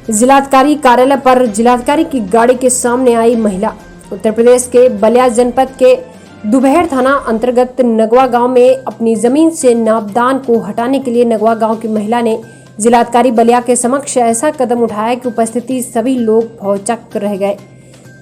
जिलाधिकारी कार्यालय पर जिलाधिकारी की गाड़ी के सामने आई महिला। उत्तर प्रदेश के बलिया जनपद के दुबहेड़ थाना अंतर्गत नगवा गांव में अपनी जमीन से नापदान को हटाने के लिए नगवा गांव की महिला ने जिलाधिकारी बलिया के समक्ष ऐसा कदम उठाया कि उपस्थिति सभी लोग भौचक्क रह गए।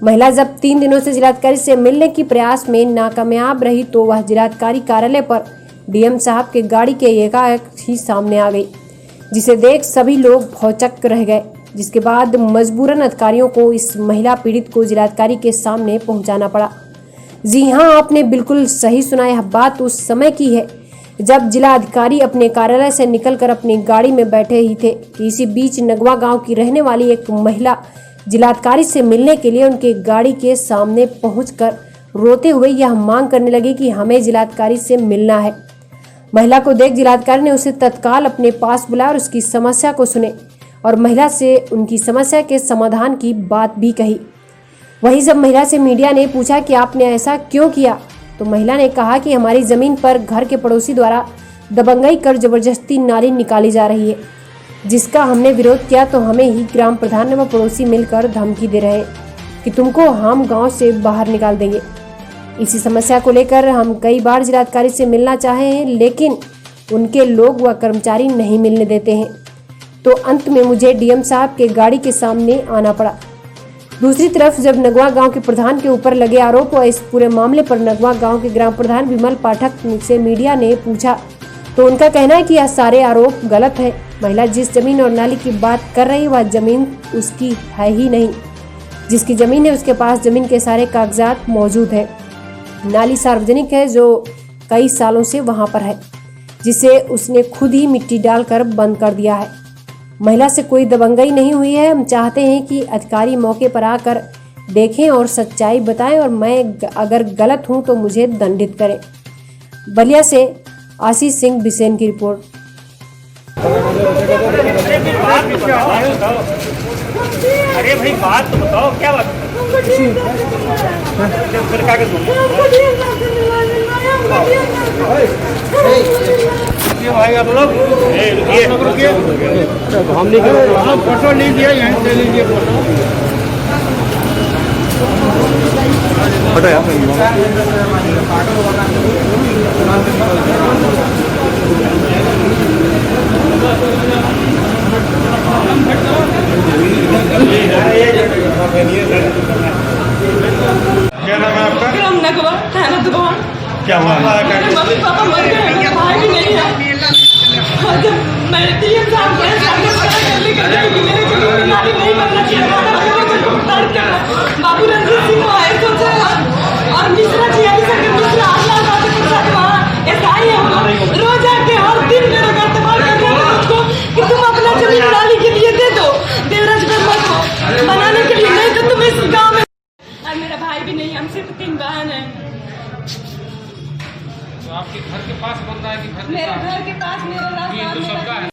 महिला जब 3 दिनों से जिलाधिकारी से मिलने की प्रयास में नाकामयाब रही तो वह जिलाधिकारी कार्यालय पर डीएम साहब के गाड़ी के एकाएक ही सामने आ गई, जिसे देख सभी लोग भौचक्क रह गए। जिसके बाद मजबूरन अधिकारियों को इस महिला पीड़ित को जिलाधिकारी के सामने पहुंचाना पड़ा। जी हां, आपने बिल्कुल सही सुना। यह बात उस समय की है जब जिला अधिकारी अपने कार्यालय से निकलकर अपनी गाड़ी में बैठे ही थे कि इसी बीच नगवा गांव की रहने वाली एक महिला जिलाधिकारी से मिलने के लिए उनके गाड़ी के सामने पहुंचकर रोते हुए यह मांग करने लगी कि हमें जिलाधिकारी से मिलना है। महिला को देख जिलाधिकारी ने उसे तत्काल अपने पास बुलाया और उसकी समस्या को सुने और महिला से उनकी समस्या के समाधान की बात भी कही। वहीं जब महिला से मीडिया ने पूछा कि आपने ऐसा क्यों किया, तो महिला ने कहा कि हमारी जमीन पर घर के पड़ोसी द्वारा दबंगई कर जबरदस्ती नाली निकाली जा रही है, जिसका हमने विरोध किया तो हमें ही ग्राम प्रधान व पड़ोसी मिलकर धमकी दे रहे हैं कि तुमको हम गांव से बाहर निकाल देंगे। इसी समस्या को लेकर हम कई बार जिलाधिकारी से मिलना चाहे हैं, लेकिन उनके लोग व कर्मचारी नहीं मिलने देते हैं, तो अंत में मुझे डीएम साहब के गाड़ी के सामने आना पड़ा। दूसरी तरफ जब नगवा गांव के प्रधान के ऊपर लगे आरोप व इस पूरे मामले पर नगवा गांव के ग्राम प्रधान विमल पाठक से मीडिया ने पूछा तो उनका कहना है कि यह सारे आरोप गलत है। महिला जिस जमीन और नाली की बात कर रही वह जमीन उसकी है ही नहीं। जिसकी जमीन है उसके पास जमीन के सारे कागजात मौजूद है। नाली सार्वजनिक है जो कई सालों से वहां पर है, जिसे उसने खुद ही मिट्टी डालकर बंद कर दिया है। महिला से कोई दबंगई नहीं हुई है। हम चाहते हैं कि अधिकारी मौके पर आकर देखें और सच्चाई बताएं और मैं अगर गलत हूं तो मुझे दंडित करें। बलिया से आशीष सिंह बिसेन की रिपोर्ट। अरे भाई बात तो बताओ, क्या बात भाई आप लोग हम नहीं फोटो लीजिए, यहाँ से लीजिए फोटो यार। क्या नाम है आपका? नगवा थाना दुबहेड़। क्या हुआ? मम्मी पापा मर गए, भाई भी नहीं है। जब मैं डीएम साहब के सामने करने के लिए कि मेरे को नाली नहीं बनना चाहिए, बाबू रंजीत सिंह आए तो और मिश्रा जी अभी तक दूसरा आला बात के साथ वहाँ ऐसा ही है। रोज आके हर दिन मेरा घर तबाह कर रहे हैं मुझको कि तुम अपना जमीन नाली के लिए दे दो देवराज वर्मा को बनाने के लिए, नहीं तो तुम इस गाँव में। और मेरा भाई भी नहीं, हम सिर्फ 3 बहन हैं। तो आपके घर के पास बन रहा है कि मेरे घर के पास मेरा सबका है?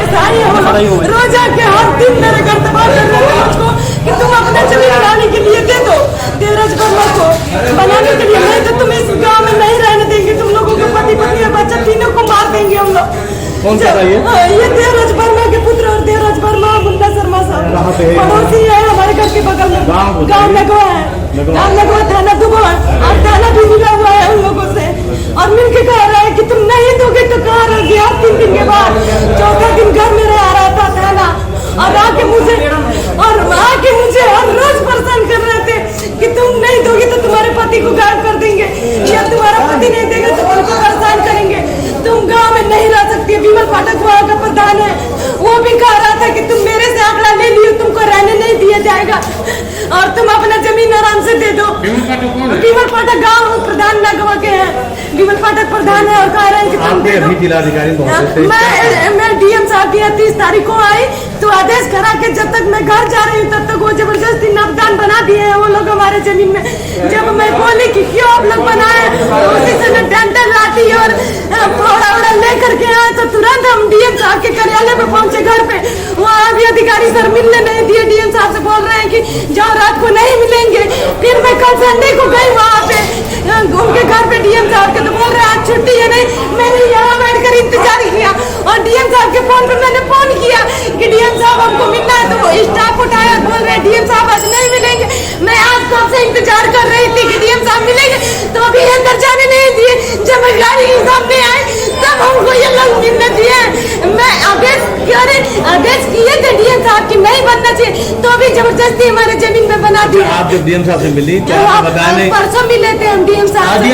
ऐसा ही है। रोज आके हर दिन मेरे घर तबाह कर रहे हैं मुझको कि तुम अपना जमीन बनाने के लिए दे दो देवराज वर्मा को बनाने के लिए, नहीं तो तुम इस गांव में नहीं रहने देंगे। तुम लोगों के पति पत्नी और बच्चा तीनों को मार देंगे हम लोग। कौन सा ये? ये देवराज वर्मा के पुत्र और देवराज वर्मा मुंडा शर्मा साहब पड़ोसी है हमारे घर के बगल में। गाँव नगवा है, गाँव नगवा थाना दुबहेड़ और थाना भी मिला हुआ है उन लोगों से और मिलके कह रहा है कि तुम नहीं दोगे तो कहाँ रह गया। 3 दिन के बाद 4था दिन घर में आ रहा था थाना और आके मुझे हर रोज परेशान कर रहे थे कि तुम नहीं दोगे तो तुम्हारे पति को गायब कर देंगे या तुम्हारा पति नहीं देगा तो तुमको परेशान करेंगे, तुम गांव में नहीं रह सकती। विमल पाठक वहाँ का प्रधान है, वो भी कह रहा था कि तुम मेरे से आंकड़ा ले लियो, तुमको रहने नहीं दिया जाएगा और तुम अपना जमीन आराम से दे दो। विमल पाठक गाँव प्रधान नगवा के हैं, विमल पाठक प्रधान है और कह रहे हैं कि तुम दे दो। मैं डीएम साहब की 30 तारीख को आई तो आदेश करा के जब तक मैं घर जा रही हूँ तब तक वो जबरदस्ती नापदान बना दिए हैं वो लोग हमारे जमीन में। जब मैं बोली कि क्यों आप लोग बनाए तो उसी समय डंडा लाठी और फोड़ा वोड़ा लेकर के आए तो तुरंत हम डीएम साहब के कार्यालय में पहुंचे घर पे। वहाँ भी अधिकारी सर मिलने नहीं दिए, डीएम साहब से बोल रहे हैं कि जाओ रात को नहीं मिलेंगे। फिर मैं कल संडे को गई वहाँ पे उनके घर पे डीएम साहब के, तो बोल रहे आज छुट्टी है नहीं। मैंने यहाँ बैठ कर इंतजार किया और डीएम साहब के फोन पे मैंने फोन किया कि डीएम साहब हमको मिलना है, तो वो हैं डीएम साहब आज नहीं मिलेंगे। मैं आज कब से इंतजार कर रही थी कि डीएम साहब मिलेंगे, तो अभी अंदर जाने नहीं दिए। जब मैं गाड़ी के सामने आई तब हमको ये लोग मिलने दिए। मैं आदेश किए थे डीएम साहब की नहीं बनना चाहिए, तो अभी जबरदस्ती हमारे जमीन में बना दिया। आप जब डीएम साहब से मिली क्या बताया नहीं? परसों मिले थे हम डीएम साहब से।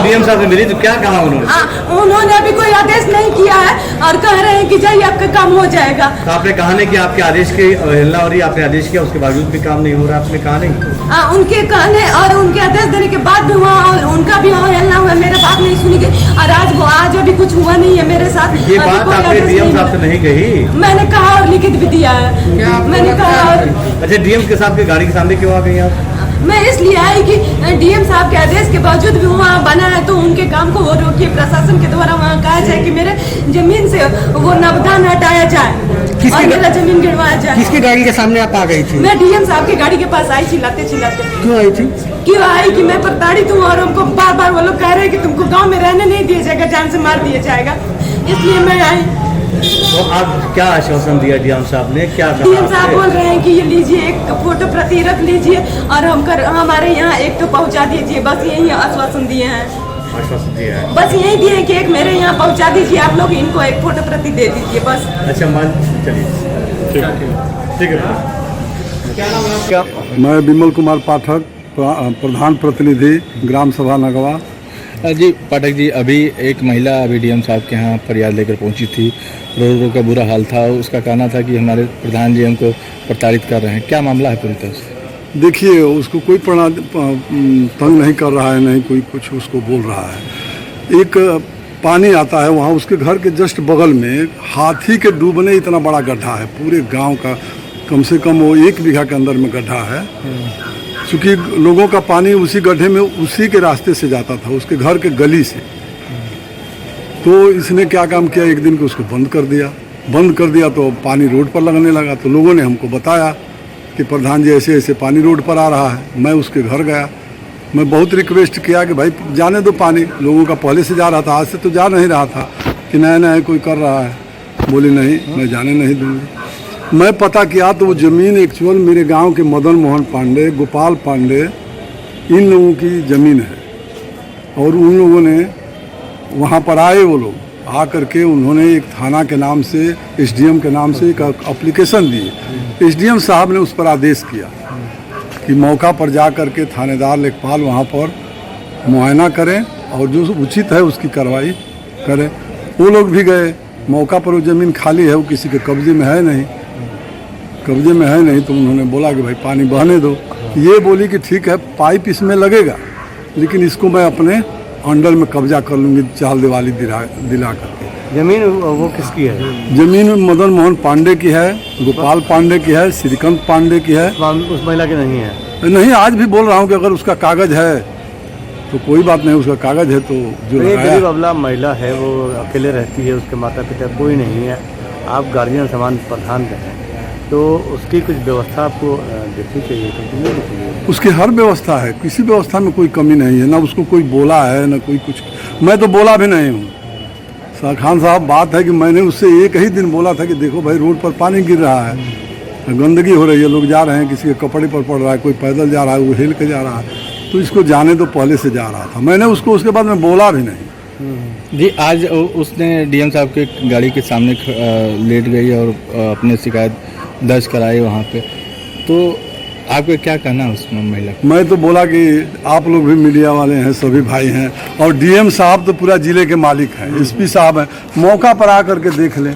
डीएम साहब से मिली तो क्या कहा उन्होंने? उन्होंने अभी कोई आदेश नहीं किया है और कह रहे हैं कि जाइए आपका काम हो जाएगा। तो आपने कहा नहीं कि आपके आदेश की अवहेलना हो रही है, आपने आदेश किया उसके बावजूद भी काम नहीं हो रहा, आपने कहा नहीं? उनके कहने और उनके आदेश देने के बाद भी हुआ और उनका भी अवहेलना हुआ, मेरे बात नहीं सुनी गई। और आज अभी कुछ हुआ नहीं है मेरे साथ। ये बात आपने डीएम साहब से नहीं कही? मैंने कहा और लिखित भी दिया है। मैंने कहा और अच्छा, डीएम के साहब की गाड़ी के सामने क्यों आ गई आप? मैं इसलिए आई कि डीएम साहब के आदेश के बावजूद भी वहाँ बना है, तो उनके काम को वो रोकिए। प्रशासन के द्वारा वहाँ कहा जाए कि मेरे जमीन से वो नवदान हटाया जाए और मेरा जमीन गिरवाया जाए। किसकी गाड़ी के सामने आप आ गई थी? मैं डीएम साहब की गाड़ी के पास आई चिल्लाते चिल्लाते। क्यों आई थी? क्यों आई कि मैं प्रताड़ित हूँ और हमको बार बार वो लोग कह रहे हैं कि तुमको गांव में रहने नहीं दिया जाएगा, जान से मार दिया जाएगा, इसलिए मैं आई। तो आप क्या आश्वासन दिया डीएम साहब ने, क्या कहा? डीएम साहब बोल रहे हैं कि ये लीजिए एक फोटो प्रति रख लीजिए और हमारे यहाँ एक तो पहुँचा दीजिए, बस यही आश्वासन दिए हैं। आश्वासन दिया है, बस यही दिए कि एक मेरे यहाँ पहुँचा दीजिए, आप लोग इनको एक फोटो प्रति दे दीजिए बस। अच्छा मान चलिए ठीक है। क्या नाम है क्या? मैं विमल कुमार पाठक, प्रधान प्रतिनिधि ग्राम सभा नगवा। जी पाठक जी, अभी एक महिला अभी डीएम साहब के यहाँ फरियाद लेकर पहुंची थी। रो का बुरा हाल था, उसका कहना था कि हमारे प्रधान जी हमको प्रताड़ित कर रहे हैं। क्या मामला है पूरी तरह से? देखिए, उसको कोई तंग नहीं कर रहा है, नहीं कोई कुछ उसको बोल रहा है। एक पानी आता है वहाँ उसके घर के जस्ट बगल में हाथी के डूबने इतना बड़ा गड्ढा है, पूरे गाँव का कम से कम वो 1 बीघा के अंदर में गड्ढा है। चूँकि लोगों का पानी उसी गड्ढे में उसी के रास्ते से जाता था, उसके घर के गली से। तो इसने क्या काम किया, एक दिन को उसको बंद कर दिया तो पानी रोड पर लगने लगा। तो लोगों ने हमको बताया कि प्रधान जी ऐसे ऐसे पानी रोड पर आ रहा है। मैं उसके घर गया, मैं बहुत रिक्वेस्ट किया कि भाई जाने दो पानी, लोगों का पहले से जा रहा था, आज से तो जा नहीं रहा था कि नया नया कोई कर रहा है। बोली नहीं, मैं जाने नहीं दूँगी। मैं पता किया तो वो ज़मीन एक्चुअल मेरे गांव के मदन मोहन पांडे, गोपाल पांडे, इन लोगों की ज़मीन है। और उन लोगों ने वहाँ पर आए, वो लोग आ करके उन्होंने एक थाना के नाम से, एसडीएम के नाम से एक एप्लीकेशन दी। एसडीएम साहब ने उस पर आदेश किया कि मौका पर जा करके थानेदार लेखपाल वहाँ पर मुआयना करें और जो उचित है उसकी कार्रवाई करें। वो लोग भी गए मौका पर, वो ज़मीन खाली है, वो किसी के कब्जे में है नहीं, तो उन्होंने बोला कि भाई पानी बहने दो। ये बोली कि ठीक है, पाइप इसमें लगेगा, लेकिन इसको मैं अपने अंडर में कब्जा कर लूँगी, चाल दिवाली दिला करके। जमीन वो किसकी है? जमीन मदन मोहन पांडे की है, गोपाल पांडे की है, श्रीकांत पांडे की है। उस महिला की नहीं है? नहीं, आज भी बोल रहा हूँ कि अगर उसका कागज है तो कोई बात नहीं, उसका कागज है तो जो गरीब अबला महिला है, वो अकेले रहती है, उसके माता पिता कोई नहीं है, आप गार्जियन समान प्रधान हैं, तो उसकी कुछ व्यवस्था आपको देखनी चाहिए। उसकी हर व्यवस्था है, किसी व्यवस्था में कोई कमी नहीं है, ना उसको कोई बोला है ना कोई कुछ। मैं तो बोला भी नहीं हूँ खान साहब। बात है कि मैंने उससे एक ही दिन बोला था कि देखो भाई रोड पर पानी गिर रहा है, गंदगी हो रही है, लोग जा रहे हैं, किसी के कपड़े पर पड़ रहा है, कोई पैदल जा रहा है, वो हिल के जा रहा है, तो इसको जाने तो पहले से जा रहा था। मैंने उसको उसके बाद में बोला भी नहीं। जी आज उसने डीएम साहब के गाड़ी के सामने लेट गई और अपने शिकायत दर्ज कराई वहाँ पे, तो आपको क्या कहना है उस महिला को? मैं तो बोला कि आप लोग भी मीडिया वाले हैं, सभी भाई हैं, और डीएम साहब तो पूरा जिले के मालिक हैं, एसपी साहब हैं, मौका पर आ करके देख लें।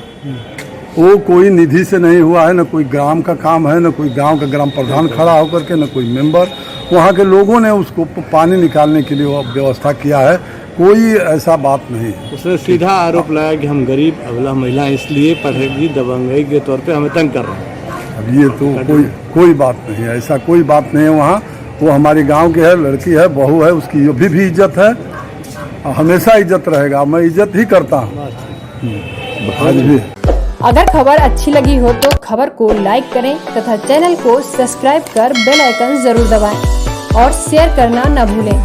वो कोई निधि से नहीं हुआ है, न कोई ग्राम का काम है, न कोई गांव का ग्राम प्रधान खड़ा होकर के, न कोई मेंबर। वहाँ के लोगों ने उसको पानी निकालने के लिए वो व्यवस्था किया है, कोई ऐसा बात नहीं है। उसने सीधा आरोप लगाया कि हम गरीब अबला महिला इसलिए पाठक जी दबंगई के तौर पे हमें तंग कर रहे हैं। अब ये तो कोई बात नहीं है, ऐसा कोई बात नहीं है। वहाँ वो हमारे गांव के है, लड़की है, बहू है, उसकी अभी भी इज्जत है, हमेशा इज्जत रहेगा। मैं इज्जत ही करता हूँ आज भी। अगर खबर अच्छी लगी हो तो खबर को लाइक करें तथा चैनल को सब्सक्राइब कर बेल आइकन जरूर दबाएं और शेयर करना न भूलें।